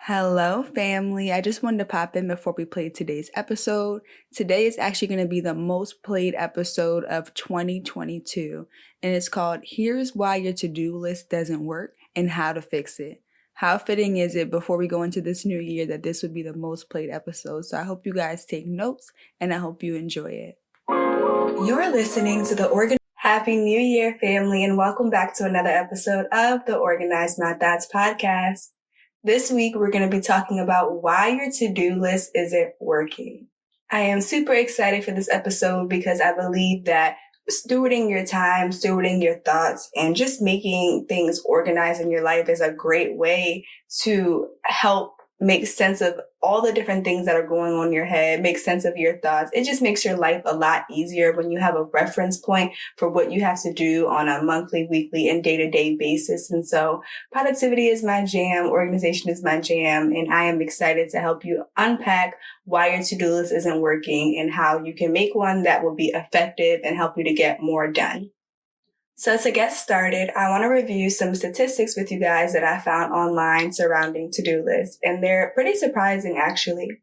Hello, family. I just wanted to pop in before we play today's episode. Today is actually going to be the most played episode of 2022, and it's called Here's Why Your To-Do List Doesn't Work and How to Fix It. How fitting is it before we go into this new year that this would be the most played episode? So I hope you guys take notes and I hope you enjoy it. You're listening to Happy New Year, family, and welcome back to another episode of the Organize My Thoughts podcast. This week, we're going to be talking about why your to-do list isn't working. I am super excited for this episode because I believe that stewarding your time, stewarding your thoughts, and just making things organized in your life is a great way to help make sense of all the different things that are going on in your head, make sense of your thoughts. It just makes your life a lot easier when you have a reference point for what you have to do on a monthly, weekly, and day-to-day basis. And so productivity is my jam, organization is my jam, and I am excited to help you unpack why your to-do list isn't working and how you can make one that will be effective and help you to get more done. So to get started, I want to review some statistics with you guys that I found online surrounding to-do lists, and they're pretty surprising actually.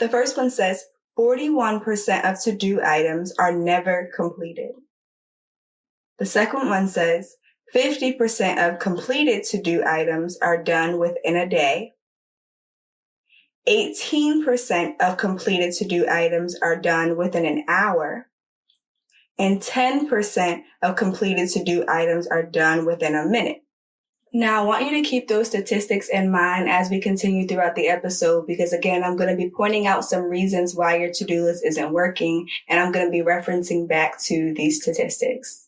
The first one says 41% of to-do items are never completed. The second one says 50% of completed to-do items are done within a day. 18% of completed to-do items are done within an hour. And 10% of completed to-do items are done within a minute. Now, I want you to keep those statistics in mind as we continue throughout the episode because, again, I'm going to be pointing out some reasons why your to-do list isn't working, and I'm going to be referencing back to these statistics.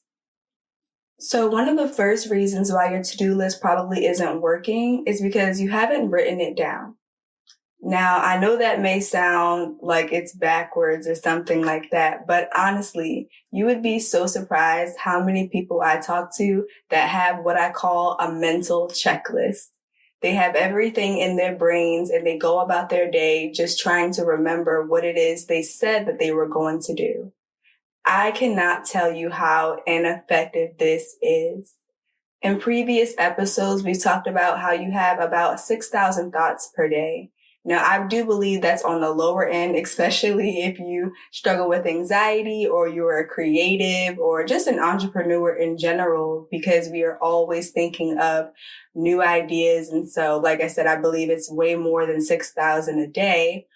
So one of the first reasons why your to-do list probably isn't working is because you haven't written it down. Now, I know that may sound like it's backwards or something like that, but honestly, you would be so surprised how many people I talk to that have what I call a mental checklist. They have everything in their brains and they go about their day just trying to remember what it is they said that they were going to do. I cannot tell you how ineffective this is. In previous episodes, we've talked about how you have about 6,000 thoughts per day. Now, I do believe that's on the lower end, especially if you struggle with anxiety or you're a creative or just an entrepreneur in general, because we are always thinking of new ideas. And so, like I said, I believe it's way more than 6,000 a day.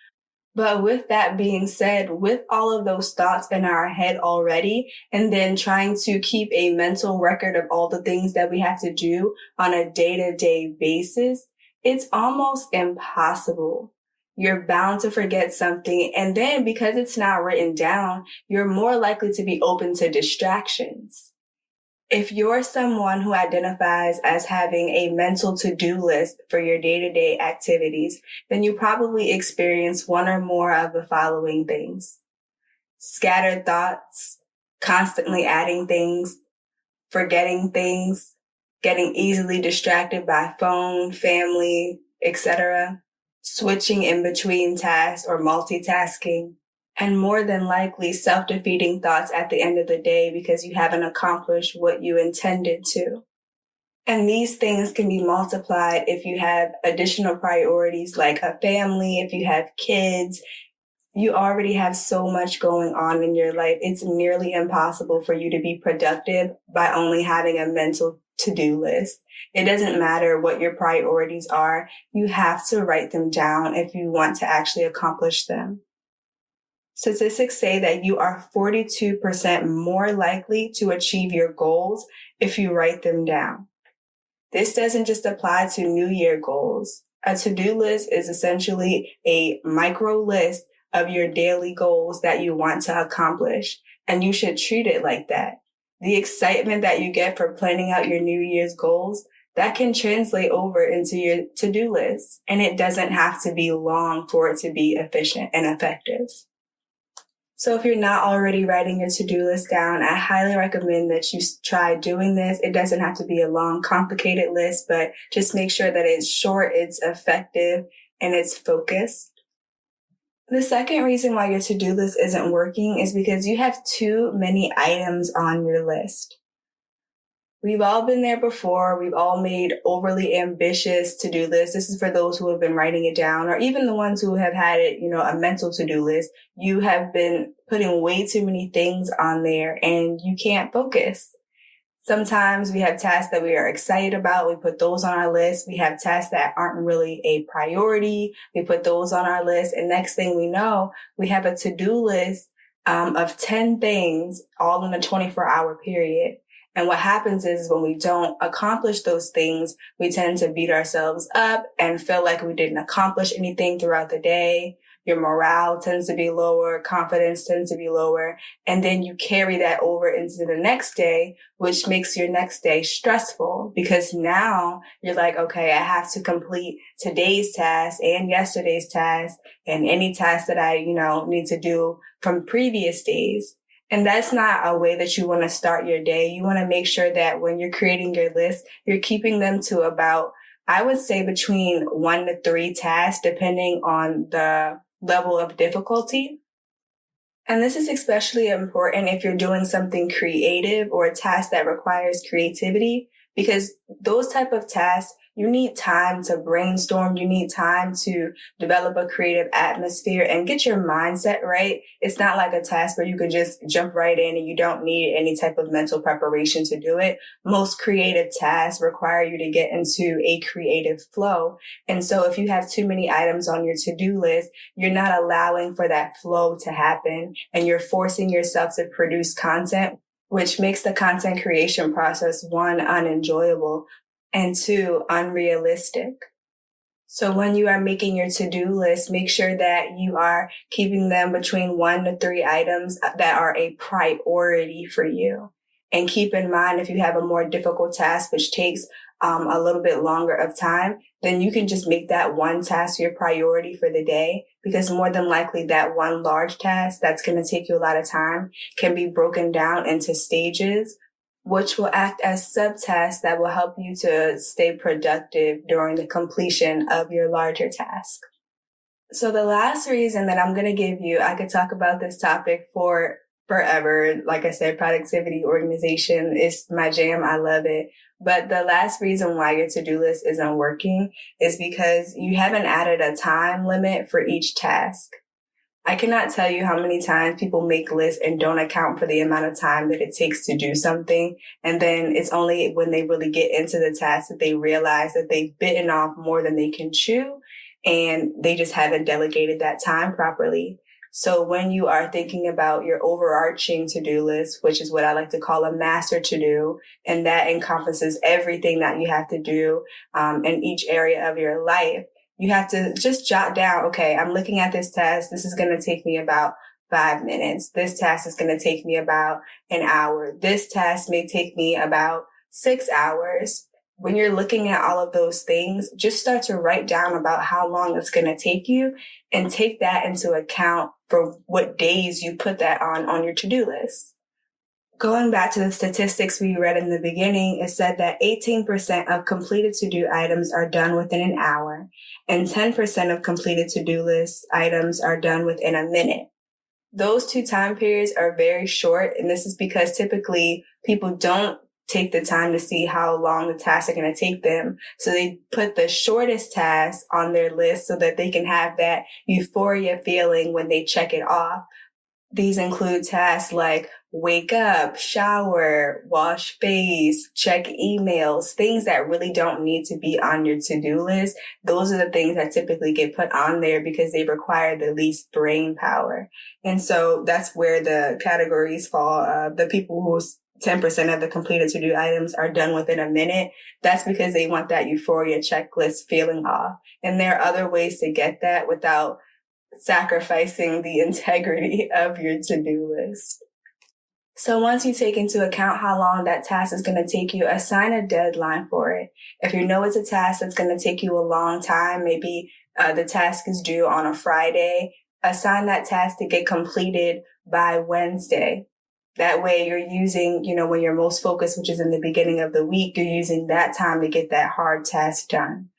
But with that being said, with all of those thoughts in our head already, and then trying to keep a mental record of all the things that we have to do on a day-to-day basis, it's almost impossible. You're bound to forget something. And then because it's not written down, you're more likely to be open to distractions. If you're someone who identifies as having a mental to-do list for your day-to-day activities, then you probably experience one or more of the following things: scattered thoughts, constantly adding things, forgetting things, getting easily distracted by phone, family, etc., switching in between tasks or multitasking, and more than likely self-defeating thoughts at the end of the day because you haven't accomplished what you intended to. And these things can be multiplied if you have additional priorities like a family, if you have kids. You already have so much going on in your life. It's nearly impossible for you to be productive by only having a mental to-do list. It doesn't matter what your priorities are. You have to write them down if you want to actually accomplish them. Statistics say that you are 42% more likely to achieve your goals if you write them down. This doesn't just apply to New Year goals. A to-do list is essentially a micro list of your daily goals that you want to accomplish, and you should treat it like that. The excitement that you get for planning out your New Year's goals, that can translate over into your to-do list, and it doesn't have to be long for it to be efficient and effective. So if you're not already writing your to-do list down, I highly recommend that you try doing this. It doesn't have to be a long, complicated list, but just make sure that it's short, it's effective, and it's focused. The second reason why your to-do list isn't working is because you have too many items on your list. We've all been there before. We've all made overly ambitious to-do lists. This is for those who have been writing it down, or even the ones who have had it, a mental to-do list. You have been putting way too many things on there and you can't focus. Sometimes we have tasks that we are excited about. We put those on our list. We have tasks that aren't really a priority. We put those on our list. And next thing we know, we have a to-do list of 10 things all in a 24-hour period. And what happens is when we don't accomplish those things, we tend to beat ourselves up and feel like we didn't accomplish anything throughout the day. Your morale tends to be lower, confidence tends to be lower, and then you carry that over into the next day, which makes your next day stressful because now you're like, okay, I have to complete today's task and yesterday's task and any task that I, need to do from previous days. And that's not a way that you want to start your day. You want to make sure that when you're creating your list, you're keeping them to about, I would say, between 1 to 3 tasks, depending on the level of difficulty. And this is especially important if you're doing something creative or a task that requires creativity, because those type of tasks, you need time to brainstorm. You need time to develop a creative atmosphere and get your mindset right. It's not like a task where you can just jump right in and you don't need any type of mental preparation to do it. Most creative tasks require you to get into a creative flow. And so if you have too many items on your to-do list, you're not allowing for that flow to happen and you're forcing yourself to produce content, which makes the content creation process, 1, unenjoyable, and 2, unrealistic. So when you are making your to-do list, make sure that you are keeping them between 1 to 3 items that are a priority for you. And keep in mind, if you have a more difficult task, which takes a little bit longer of time, then you can just make that one task your priority for the day, because more than likely that one large task that's going to take you a lot of time can be broken down into stages, which will act as subtasks that will help you to stay productive during the completion of your larger task. So the last reason that I'm going to give you, I could talk about this topic for forever. Like I said, productivity, organization is my jam. I love it. But the last reason why your to-do list isn't working is because you haven't added a time limit for each task. I cannot tell you how many times people make lists and don't account for the amount of time that it takes to do something. And then it's only when they really get into the task that they realize that they've bitten off more than they can chew, and they just haven't delegated that time properly. So when you are thinking about your overarching to-do list, which is what I like to call a master to-do, and that encompasses everything that you have to do in each area of your life, you have to just jot down, okay, I'm looking at this task. This is going to take me about 5 minutes. This task is going to take me about an hour. This task may take me about 6 hours. When you're looking at all of those things, just start to write down about how long it's going to take you and take that into account for what days you put that on your to-do list. Going back to the statistics we read in the beginning, it said that 18% of completed to-do items are done within an hour, and 10% of completed to-do list items are done within a minute. Those 2 time periods are very short, and this is because typically people don't take the time to see how long the tasks are going to take them. So they put the shortest task on their list so that they can have that euphoria feeling when they check it off. These include tasks like wake up, shower, wash face, check emails, things that really don't need to be on your to-do list. Those are the things that typically get put on there because they require the least brain power. And so that's where the categories fall. The people who's 10% of the completed to-do items are done within a minute. That's because they want that euphoria checklist feeling off. And there are other ways to get that without sacrificing the integrity of your to-do list. So once you take into account how long that task is going to take you, assign a deadline for it. If you know it's a task that's going to take you a long time, maybe the task is due on a Friday, assign that task to get completed by Wednesday. That way you're using, when you're most focused, which is in the beginning of the week, you're using that time to get that hard task done.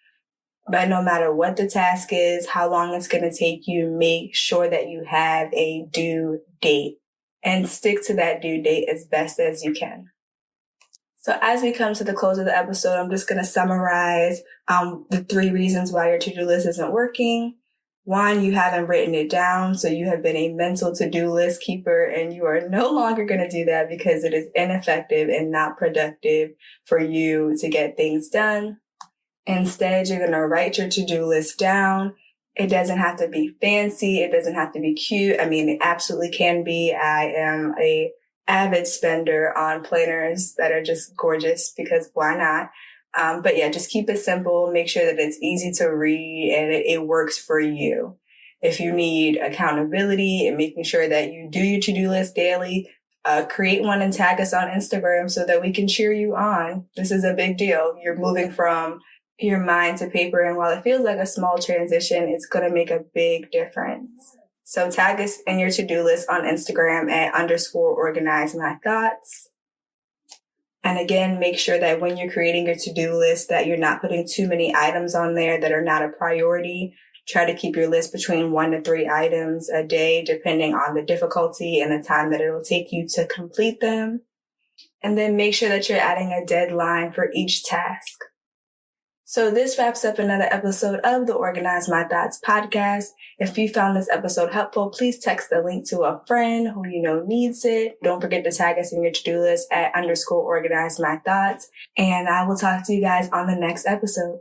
But no matter what the task is, how long it's going to take you, make sure that you have a due date and stick to that due date as best as you can. So as we come to the close of the episode, I'm just going to summarize the 3 reasons why your to-do list isn't working. 1, you haven't written it down, so you have been a mental to-do list keeper, and you are no longer going to do that because it is ineffective and not productive for you to get things done. Instead, you're going to write your to-do list down. It doesn't have to be fancy. It doesn't have to be cute. I mean, it absolutely can be. I am a avid spender on planners that are just gorgeous because why not? But yeah, just keep it simple. Make sure that it's easy to read and it works for you. If you need accountability and making sure that you do your to-do list daily, create one and tag us on Instagram so that we can cheer you on. This is a big deal. You're moving from your mind to paper, and while it feels like a small transition, it's going to make a big difference. So tag us in your to-do list on Instagram at _organizemythoughts. And again, make sure that when you're creating your to-do list that you're not putting too many items on there that are not a priority. Try to keep your list between 1 to 3 items a day, depending on the difficulty and the time that it will take you to complete them. And then make sure that you're adding a deadline for each task. So this wraps up another episode of the Organize My Thoughts podcast. If you found this episode helpful, please text the link to a friend who you know needs it. Don't forget to tag us in your to-do list at _organizemythoughts. And I will talk to you guys on the next episode.